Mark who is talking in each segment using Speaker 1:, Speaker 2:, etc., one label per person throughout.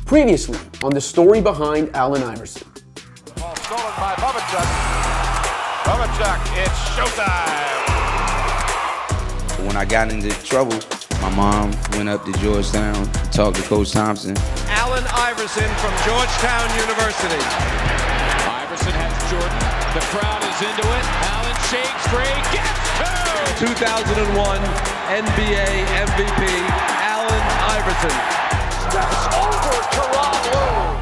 Speaker 1: Previously on the story behind Allen Iverson.
Speaker 2: Ball stolen by Bubba. Bubba, it's showtime.
Speaker 3: When I got into trouble, my mom went up to Georgetown to talk to Coach Thompson.
Speaker 2: Allen Iverson from Georgetown University.
Speaker 4: Iverson has Jordan. The crowd is into it. Allen shakes free, gets two.
Speaker 5: 2001 NBA MVP, Allen Iverson.
Speaker 2: Steps over Tyronn Lue.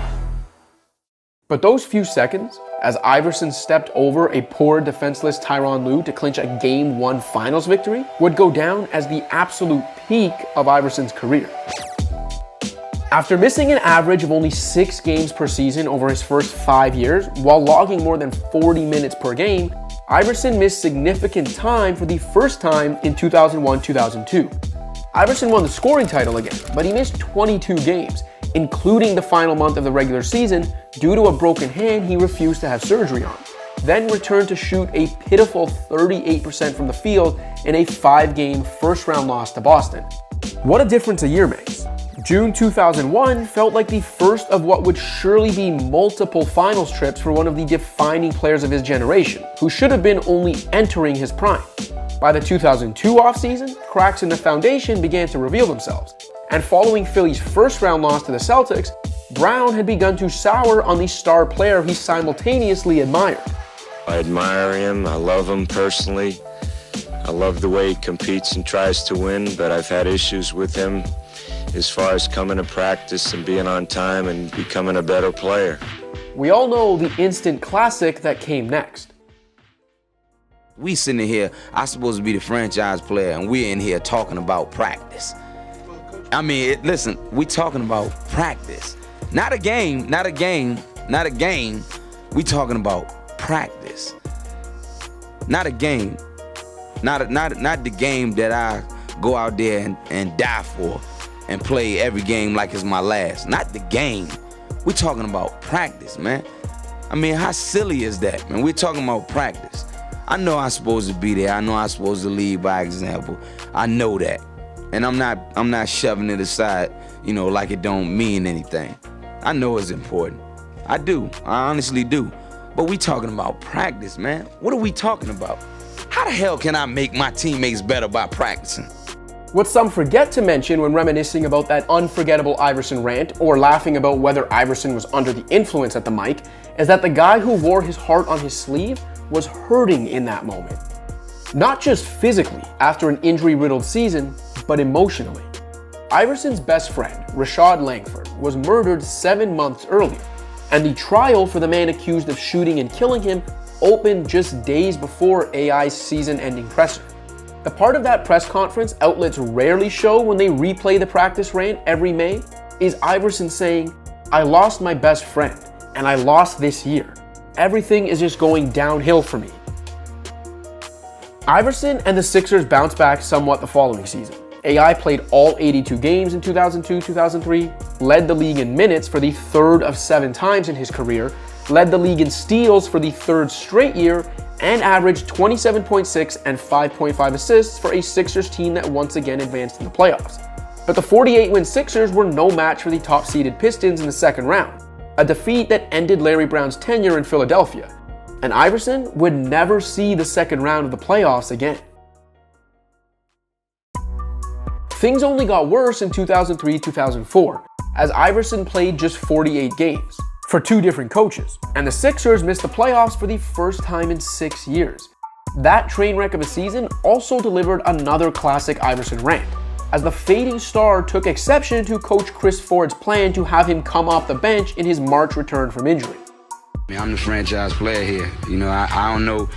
Speaker 1: But those few seconds, as Iverson stepped over a poor defenseless Tyronn Lue to clinch a Game 1 finals victory, would go down as the absolute peak of Iverson's career. After missing an average of only 6 games per season over his first 5 years, while logging more than 40 minutes per game, Iverson missed significant time for the first time in 2001-2002. Iverson won the scoring title again, but he missed 22 games, including the final month of the regular season, due to a broken hand he refused to have surgery on, then returned to shoot a pitiful 38% from the field in a 5-game first-round loss to Boston. What a difference a year makes. June 2001 felt like the first of what would surely be multiple finals trips for one of the defining players of his generation, who should have been only entering his prime. By the 2002 offseason, cracks in the foundation began to reveal themselves, and following Philly's first-round loss to the Celtics, Brown had begun to sour on the star player he simultaneously admired.
Speaker 6: I admire him, I love him personally. I love the way he competes and tries to win, but I've had issues with him as far as coming to practice and being on time and becoming a better player.
Speaker 1: We all know the instant classic that came next.
Speaker 3: We sitting here, I'm supposed to be the franchise player, and we're in here talking about practice. I mean, listen, we talking about practice. Not a game. We talking about practice. Not a game. Not the game that I go out there and die for and play every game like it's my last. Not the game. We talking about practice, man. I mean, how silly is that, man? We're talking about practice. I know I'm supposed to be there. I know I'm supposed to lead by example. I know that. And I'm not shoving it aside, like it don't mean anything. I know it's important. I do. I honestly do. But we talking about practice, man. What are we talking about? How the hell can I make my teammates better by practicing?
Speaker 1: What some forget to mention when reminiscing about that unforgettable Iverson rant or laughing about whether Iverson was under the influence at the mic is that the guy who wore his heart on his sleeve was hurting in that moment. Not just physically after an injury-riddled season, but emotionally. Iverson's best friend, Rashad Langford, was murdered 7 months earlier, and the trial for the man accused of shooting and killing him opened just days before AI's season-ending presser. The part of that press conference outlets rarely show when they replay the practice rant every May is Iverson saying, "I lost my best friend, and I lost this year. Everything is just going downhill for me." Iverson and the Sixers bounced back somewhat the following season. AI played all 82 games in 2002-2003, led the league in minutes for the third of 7 times in his career, led the league in steals for the third straight year, and averaged 27.6 and 5.5 assists for a Sixers team that once again advanced in the playoffs. But the 48-win Sixers were no match for the top-seeded Pistons in the second round, a defeat that ended Larry Brown's tenure in Philadelphia, and Iverson would never see the second round of the playoffs again. Things only got worse in 2003-2004, as Iverson played just 48 games for 2 different coaches, and the Sixers missed the playoffs for the first time in 6 years. That train wreck of a season also delivered another classic Iverson rant, as the fading star took exception to Coach Chris Ford's plan to have him come off the bench in his March return from injury.
Speaker 3: I'm the franchise player here. I don't know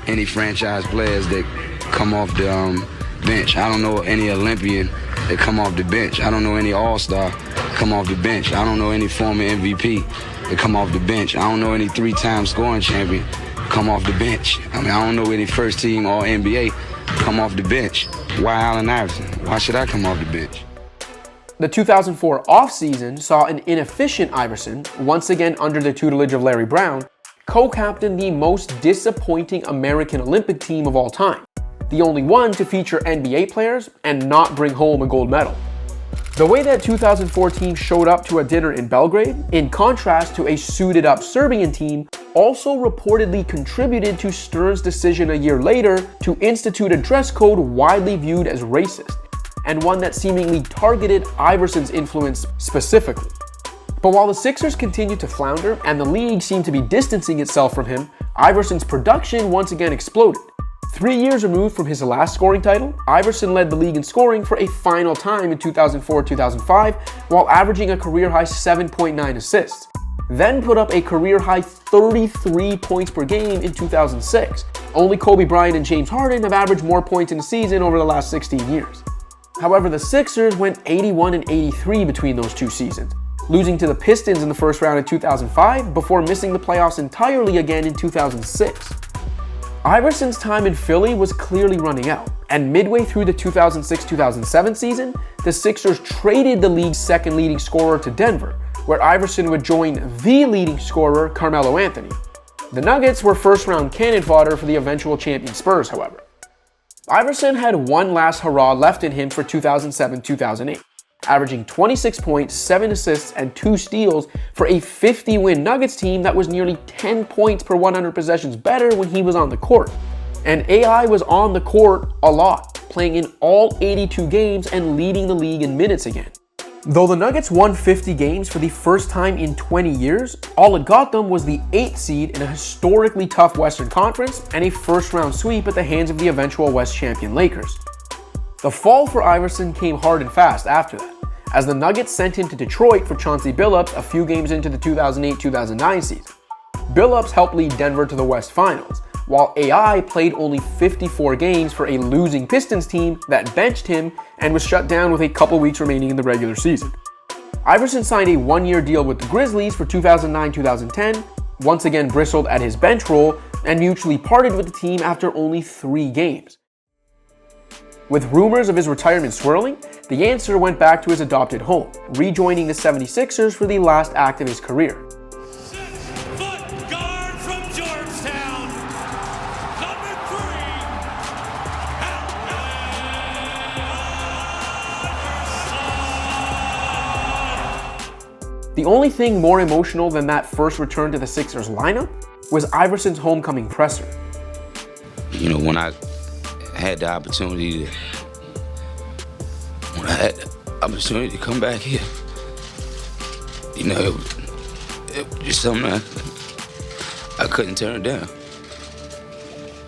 Speaker 3: any franchise players that come off the bench. I don't know any Olympian that come off the bench. I don't know any All-Star come off the bench. I don't know any former MVP that come off the bench. I don't know any 3-time scoring champion come off the bench. I don't know any first team or NBA come off the bench. Why Allen Iverson? Why should I come off the bench?
Speaker 1: The 2004 offseason saw an inefficient Iverson, once again under the tutelage of Larry Brown, co-captain the most disappointing American Olympic team of all time, the only one to feature NBA players and not bring home a gold medal. The way that 2004 team showed up to a dinner in Belgrade, in contrast to a suited-up Serbian team, also reportedly contributed to Stern's decision a year later to institute a dress code widely viewed as racist, and one that seemingly targeted Iverson's influence specifically. But while the Sixers continued to flounder and the league seemed to be distancing itself from him, Iverson's production once again exploded. 3 years removed from his last scoring title, Iverson led the league in scoring for a final time in 2004-2005 while averaging a career-high 7.9 assists. Then put up a career-high 33 points per game in 2006. Only Kobe Bryant and James Harden have averaged more points in a season over the last 16 years. However, the Sixers went 81 and 83 between those two seasons, losing to the Pistons in the first round in 2005 before missing the playoffs entirely again in 2006. Iverson's time in Philly was clearly running out, and midway through the 2006-2007 season, the Sixers traded the league's second leading scorer to Denver, where Iverson would join the leading scorer, Carmelo Anthony. The Nuggets were first-round cannon fodder for the eventual champion Spurs, however. Iverson had one last hurrah left in him for 2007-2008. Averaging 26 points, 7 assists, and 2 steals for a 50-win Nuggets team that was nearly 10 points per 100 possessions better when he was on the court. And AI was on the court a lot, playing in all 82 games and leading the league in minutes again. Though the Nuggets won 50 games for the first time in 20 years, all it got them was the 8th seed in a historically tough Western Conference and a first-round sweep at the hands of the eventual West champion Lakers. The fall for Iverson came hard and fast after that, as the Nuggets sent him to Detroit for Chauncey Billups a few games into the 2008-2009 season. Billups helped lead Denver to the West Finals, while AI played only 54 games for a losing Pistons team that benched him and was shut down with a couple weeks remaining in the regular season. Iverson signed a one-year deal with the Grizzlies for 2009-2010, once again bristled at his bench role, and mutually parted with the team after only 3 games. With rumors of his retirement swirling, the answer went back to his adopted home, rejoining the 76ers for the last act of his career.
Speaker 7: 6-foot guard from Georgetown, number 3,
Speaker 1: The only thing more emotional than that first return to the Sixers lineup was Iverson's homecoming presser.
Speaker 3: You know, when I had the opportunity to come back here, you know, it was just something I couldn't turn down.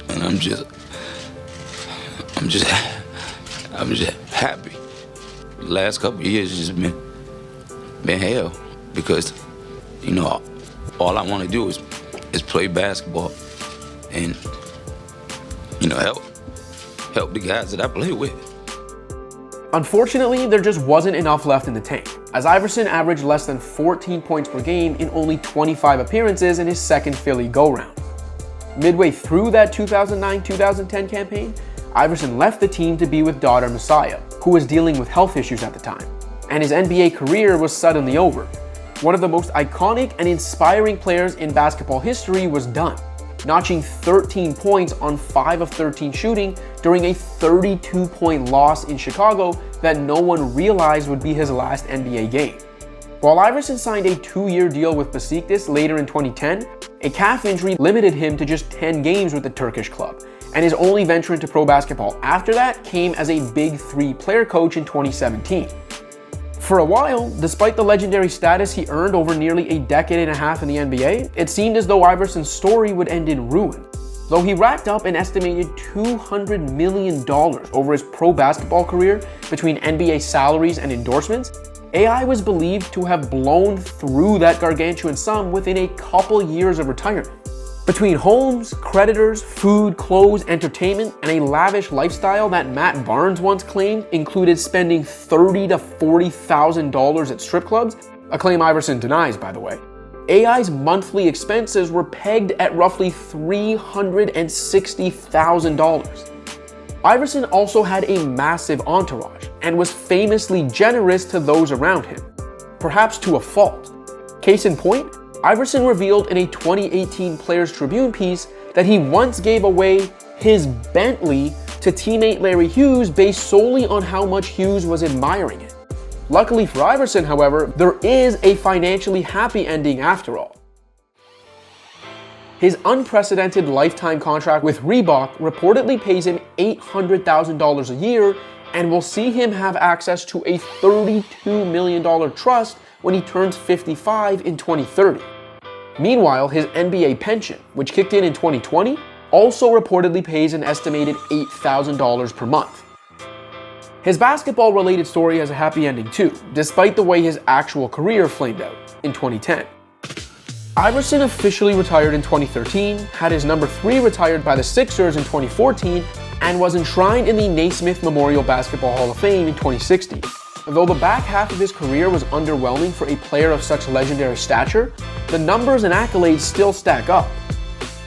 Speaker 3: And I'm just happy. The last couple of years has just been hell, because, you know, all I want to do is play basketball and, you know, help the guys that I play with.
Speaker 1: Unfortunately, there just wasn't enough left in the tank, as Iverson averaged less than 14 points per game in only 25 appearances in his second Philly go-round. Midway through that 2009-2010 campaign, Iverson left the team to be with daughter Messiah, who was dealing with health issues at the time, and his NBA career was suddenly over. One of the most iconic and inspiring players in basketball history was done, notching 13 points on 5 of 13 shooting during a 32-point loss in Chicago that no one realized would be his last NBA game. While Iverson signed a 2-year deal with Besiktas later in 2010, a calf injury limited him to just 10 games with the Turkish club, and his only venture into pro basketball after that came as a Big 3 player coach in 2017. For a while, despite the legendary status he earned over nearly a decade and a half in the NBA, it seemed as though Iverson's story would end in ruin. Though he racked up an estimated $200 million over his pro basketball career between NBA salaries and endorsements, AI was believed to have blown through that gargantuan sum within a couple years of retirement. Between homes, creditors, food, clothes, entertainment, and a lavish lifestyle that Matt Barnes once claimed included spending $30,000 to $40,000 at strip clubs, a claim Iverson denies, by the way, AI's monthly expenses were pegged at roughly $360,000. Iverson also had a massive entourage and was famously generous to those around him, perhaps to a fault. Case in point, Iverson revealed in a 2018 Players Tribune piece that he once gave away his Bentley to teammate Larry Hughes based solely on how much Hughes was admiring it. Luckily for Iverson, however, there is a financially happy ending after all. His unprecedented lifetime contract with Reebok reportedly pays him $800,000 a year and will see him have access to a $32 million trust when he turns 55 in 2030. Meanwhile, his NBA pension, which kicked in 2020, also reportedly pays an estimated $8,000 per month. His basketball-related story has a happy ending too, despite the way his actual career flamed out in 2010. Iverson officially retired in 2013, had his number 3 retired by the Sixers in 2014, and was enshrined in the Naismith Memorial Basketball Hall of Fame in 2016. Though the back half of his career was underwhelming for a player of such legendary stature, the numbers and accolades still stack up.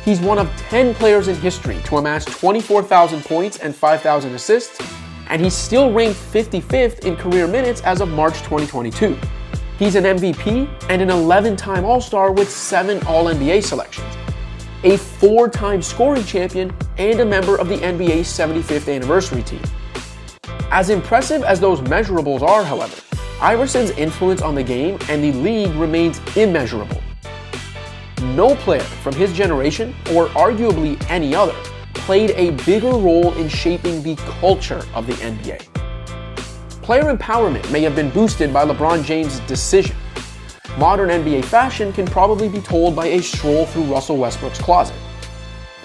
Speaker 1: He's one of 10 players in history to amass 24,000 points and 5,000 assists, and he's still ranked 55th in career minutes as of March 2022. He's an MVP and an 11-time All-Star with 7 All-NBA selections, a 4-time scoring champion, and a member of the NBA's 75th anniversary team. As impressive as those measurables are, however, Iverson's influence on the game and the league remains immeasurable. No player from his generation, or arguably any other, played a bigger role in shaping the culture of the NBA. Player empowerment may have been boosted by LeBron James' decision. Modern NBA fashion can probably be told by a stroll through Russell Westbrook's closet.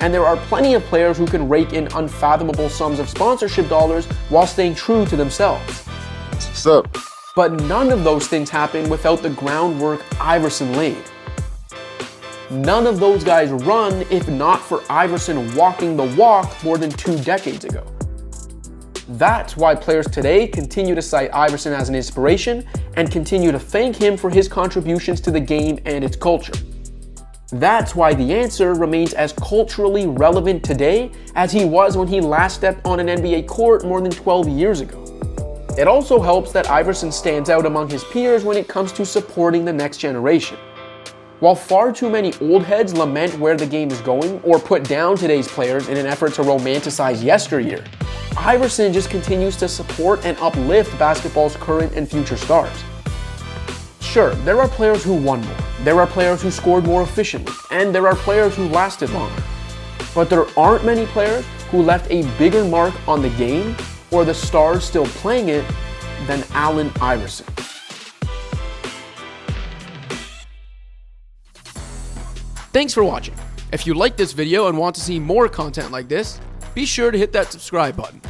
Speaker 1: And there are plenty of players who can rake in unfathomable sums of sponsorship dollars while staying true to themselves.
Speaker 8: What's up?
Speaker 1: But none of those things happen without the groundwork Iverson laid. None of those guys run if not for Iverson walking the walk more than 2 decades ago. That's why players today continue to cite Iverson as an inspiration and continue to thank him for his contributions to the game and its culture. That's why the answer remains as culturally relevant today as he was when he last stepped on an NBA court more than 12 years ago. It also helps that Iverson stands out among his peers when it comes to supporting the next generation. While far too many old heads lament where the game is going or put down today's players in an effort to romanticize yesteryear, Iverson just continues to support and uplift basketball's current and future stars. Sure, there are players who won more, there are players who scored more efficiently, and there are players who lasted longer. But there aren't many players who left a bigger mark on the game or the stars still playing it than Allen Iverson. Thanks for watching. If you liked this video and want to see more content like this, be sure to hit that subscribe button.